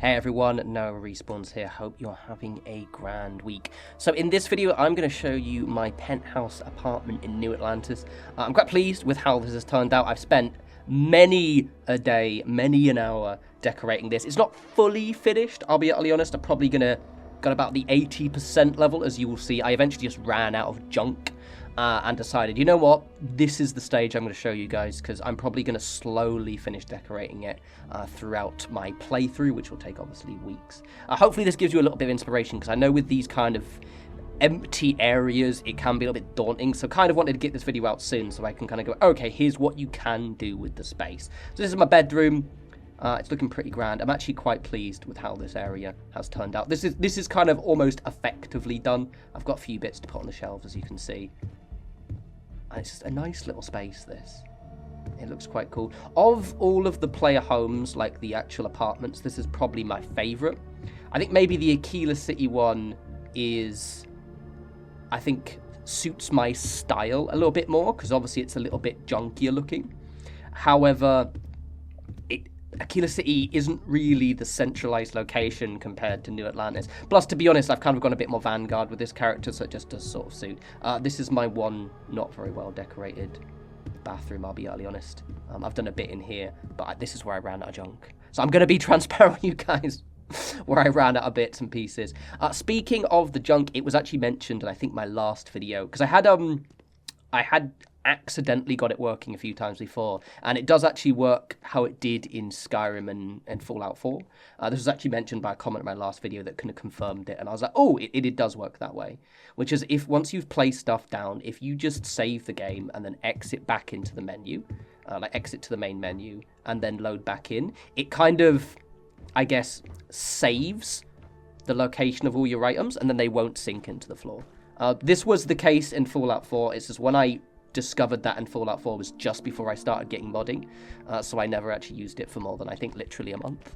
Hey everyone, Noah Respawns here. Hope you're having a grand week. So in this video, I'm going to show you my penthouse apartment in New Atlantis. I'm quite pleased with how this has turned out. I've spent many a day, many an hour decorating this. It's not fully finished, I'll be utterly honest. I'm probably got about the 80% level, as you will see. I eventually just ran out of junk. And decided, you know what, this is the stage I'm going to show you guys, because I'm probably going to slowly finish decorating it throughout my playthrough, which will take obviously weeks. Hopefully this gives you a little bit of inspiration, because I know with these kind of empty areas it can be a little bit daunting, so kind of wanted to get this video out soon so I can kind of go, okay, here's what you can do with the space. So this is my bedroom. It's looking pretty grand. I'm actually quite pleased with how this area has turned out. This is kind of almost effectively done. I've got a few bits to put on the shelves, as you can see. And it's just a nice little space, this. It looks quite cool. Of all of the player homes, like the actual apartments, this is probably my favourite. I think maybe the Aquila City one is, I think, suits my style a little bit more, because obviously it's a little bit junkier looking. However, Aquila City isn't really the centralized location compared to New Atlantis. Plus, to be honest, I've kind of gone a bit more Vanguard with this character, so it just does sort of suit. This is my one not very well decorated bathroom, I'll be utterly honest. I've done a bit in here, but this is where I ran out of junk. So I'm going to be transparent with you guys, where I ran out of bits and pieces. Speaking of the junk, it was actually mentioned in, I think, my last video, because I had accidentally got it working a few times before, and it does actually work how it did in Skyrim and Fallout 4. This was actually mentioned by a comment in my last video that kind of confirmed it, and I was like, oh, it does work that way. Which is, if once you've placed stuff down, if you just save the game and then exit back into the menu, like exit to the main menu and then load back in, it kind of, I guess, saves the location of all your items, and then they won't sink into the floor. This was the case in Fallout 4. It's just when I discovered that in Fallout 4 was just before I started getting modding, so I never actually used it for more than, I think, literally a month.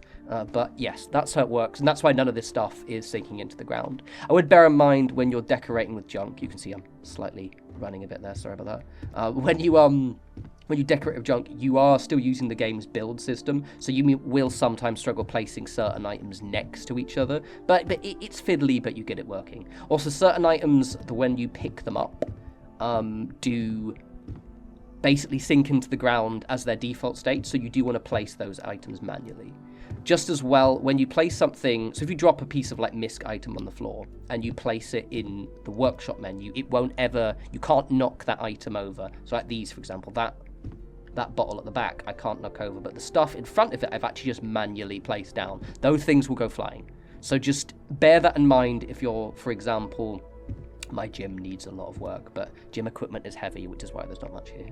But yes, that's how it works, and that's why none of this stuff is sinking into the ground. I would bear in mind when you're decorating with junk, you can see I'm slightly running a bit there, sorry about that. When you decorate with junk, you are still using the game's build system, so you will sometimes struggle placing certain items next to each other, but it's fiddly, but you get it working. Also, certain items, when you pick them up, do basically sink into the ground as their default state, so you do want to place those items manually. Just as well, when you place something, so if you drop a piece of like misc item on the floor and you place it in the workshop menu, it won't ever, you can't knock that item over. So like these, for example, that bottle at the back, I can't knock over, but the stuff in front of it, I've actually just manually placed down. Those things will go flying. So just bear that in mind if you're, for example, my gym needs a lot of work, but gym equipment is heavy, which is why there's not much here.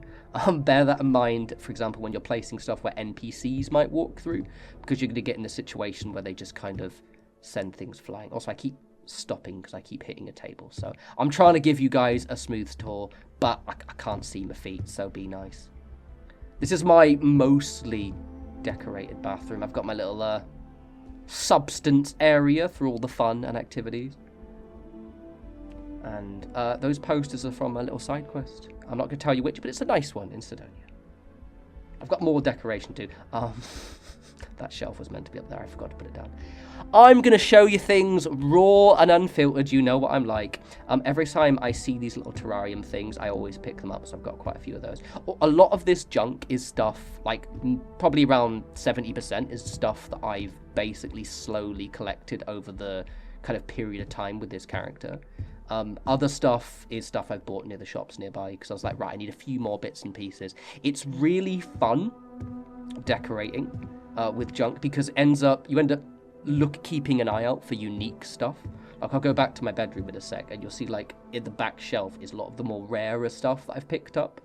Bear that in mind, for example, when you're placing stuff where NPCs might walk through, because you're going to get in a situation where they just kind of send things flying. Also, I keep stopping because I keep hitting a table, so I'm trying to give you guys a smooth tour, but I can't see my feet, so be nice. This is my mostly decorated bathroom. I've got my little substance area for all the fun and activities. And those posters are from a little side quest. I'm not going to tell you which, but it's a nice one in Sidonia. I've got more decoration too. That shelf was meant to be up there. I forgot to put it down. I'm going to show you things raw and unfiltered. You know what I'm like. Every time I see these little terrarium things, I always pick them up. So I've got quite a few of those. A lot of this junk is stuff, like probably around 70% is stuff that I've basically slowly collected over the kind of period of time with this character. Other stuff is stuff I've bought near the shops nearby, because I was like, right, I need a few more bits and pieces. It's really fun decorating with junk, because you end up keeping an eye out for unique stuff. Like, I'll go back to my bedroom in a sec, and you'll see, like, in the back shelf is a lot of the more rarer stuff that I've picked up.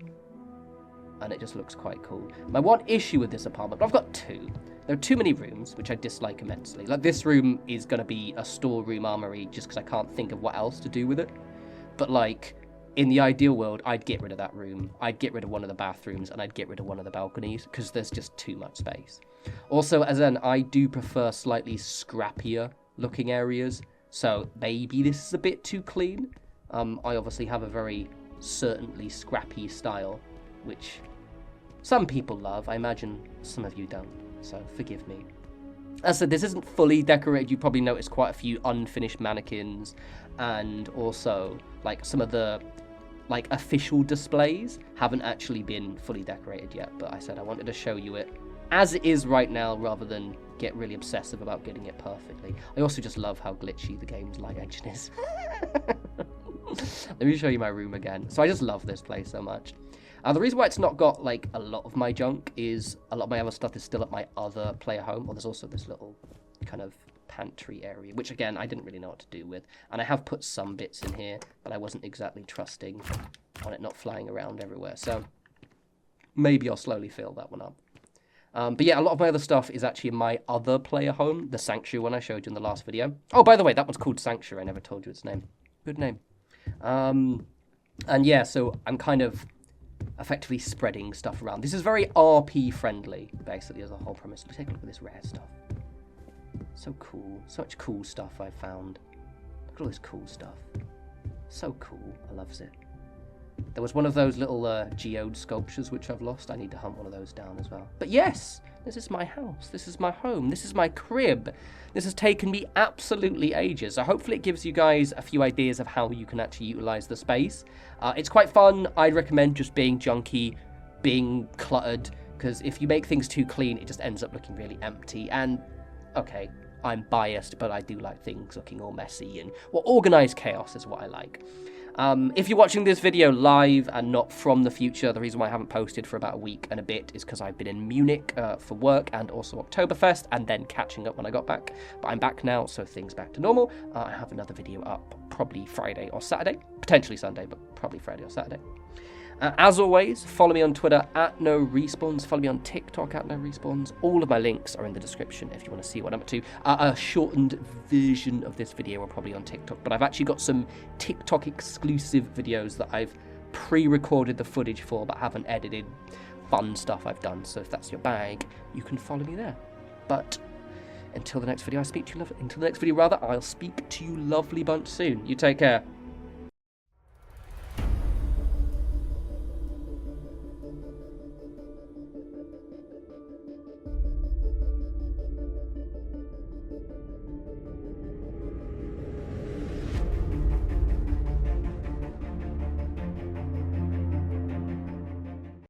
And it just looks quite cool. My one issue with this apartment, I've got two. There are too many rooms, which I dislike immensely. Like, this room is going to be a storeroom armory just because I can't think of what else to do with it. But, like, in the ideal world, I'd get rid of that room. I'd get rid of one of the bathrooms, and I'd get rid of one of the balconies, because there's just too much space. Also, I do prefer slightly scrappier looking areas, so maybe this is a bit too clean. I obviously have a very certainly scrappy style, which some people love. I imagine some of you don't, so forgive me. As I said, this isn't fully decorated. You probably noticed quite a few unfinished mannequins, and also like some of the like official displays haven't actually been fully decorated yet. But I said I wanted to show you it as it is right now, rather than get really obsessive about getting it perfectly. I also just love how glitchy the game's light engine is. Let me show you my room again. So I just love this place so much. The reason why it's not got like a lot of my junk is a lot of my other stuff is still at my other player home. Or there's also this little kind of pantry area, which again I didn't really know what to do with. And I have put some bits in here, but I wasn't exactly trusting on it not flying around everywhere. So maybe I'll slowly fill that one up. But yeah, a lot of my other stuff is actually in my other player home, the Sanctuary one I showed you in the last video. Oh, by the way, that one's called Sanctuary. I never told you its name. Good name. And yeah, so I'm kind of effectively spreading stuff around. This is very RP friendly, basically, as a whole premise. Take a look at this rare stuff. So cool. Such cool stuff I found. Look at all this cool stuff. So cool. I loves it. There was one of those little geode sculptures which I've lost. I need to hunt one of those down as well. But yes, this is my house. This is my home. This is my crib. This has taken me absolutely ages. So hopefully it gives you guys a few ideas of how you can actually utilize the space. It's quite fun. I'd recommend just being junky, being cluttered, because if you make things too clean, it just ends up looking really empty. And okay, I'm biased, but I do like things looking all messy, and well, organized chaos is what I like. If you're watching this video live and not from the future, the reason why I haven't posted for about a week and a bit is because I've been in Munich for work and also Oktoberfest, and then catching up when I got back. But I'm back now, so things back to normal. I have another video up probably Friday or Saturday, potentially Sunday, but probably Friday or Saturday. As always, follow me on Twitter @norespawns, follow me on TikTok @norespawns. All of my links are in the description if you want to see what I'm up to. A shortened version of this video are probably on TikTok, but I've actually got some TikTok exclusive videos that I've pre-recorded the footage for but haven't edited. Fun stuff I've done, so if that's your bag, you can follow me there. But until the next video, I'll speak to you lovely bunch soon. You take care.